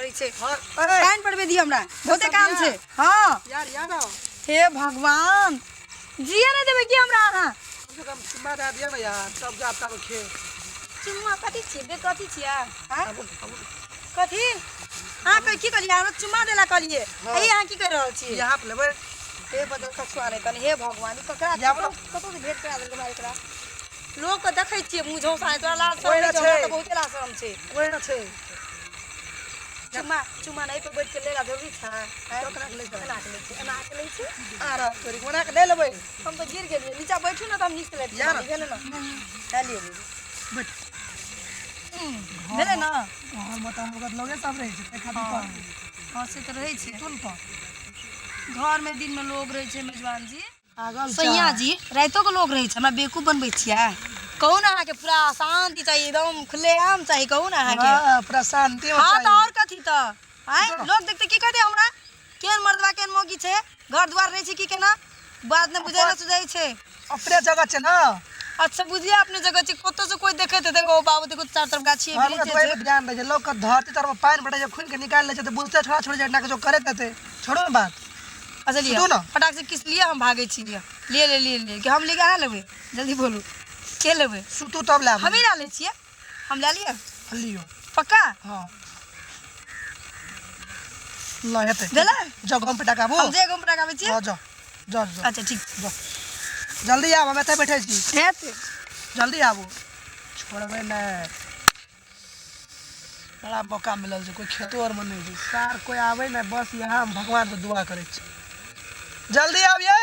रही छे कान पड़बे दी हमरा बहुते काम छे। हां यार यार हे भगवान जिया नहीं देबे की हमरा हां कम चुम्मा दे दिया ना यार सब जा आपका खे चुम्मा कथी छे बे कथी छिया हां कथी हां कह की कलिया हमरा चुम्मा देला कलिए ए यहां की कर रहल छी यहां पे लेबे हे बदल कछुआ नहीं तने हे भगवान ककरा कतो से भेट करा देल मारे करा लोग को देखै छियै मुझौ साए तोरा लाज सब नहीं हमरा त बहुते लाज शरम छे कोई ना छे चुम्मा चुम्मा नहीं पे बैठ के लेला जरूरी था तो कना ले जा अना के ले छी आरा तोरी कोना के ले लेबे हम तो गिर गेलिए नीचा बैठू ना त हम नीचे ले यार भेले ना डालिए बैठ भेले ना और बता हम लोगे सब रहे छे खातिर पर हां से तो रही छे सुन तो घर में दिन में लोग रहे छे मेजबान जी आगल सैया जी रातो के लोग रहे छे हमरा बेवकूफ बनबै छियै कहू ना के पूरा शांति चाहिए एकदम खुलेआम चाहिए कहू ना के हां पूरा शांति हो हां तो और कथी त हैं लोग देखते की कहते हमरा केन मर्दवा केन मोगी छे घर द्वार रहे छी की केना बात ने बुझाय ना सुझाई छे अपने जगह छे ना अच्छा बुझिए अपने जगह छी कतो से कोई देखे ते देखो बाबू देखो चार तरफ गाछी है हम तो ध्यान दे लोग का धरती तरफ पानी पड़े जो खुन के निकाल ले तो बुझते छोड़ा छोड़ जाना के जो करे थे छोड़ो ना बात अच्छा लिया फटाक से किस लिए हम भागे छी ले कि हम ले कहां लेबे जल्दी बोलू के लेबे सुतू तब ले हम ही ला ले छिए हम ले लिए लियो पक्का हां ला हेते देला जो गम पे डाकाबो हम जे गम पे डाकाबे छी हां जा जा अच्छा ठीक जा जल्दी आव हम एते बैठे छी हेते जल्दी आबो छोड़बे ना बड़ा मौका मिलल छै कोई खेतो और में नहीं छै सार कोई आवे ना बस यहां हम भगवान से दुआ करे छी जल्दी आविए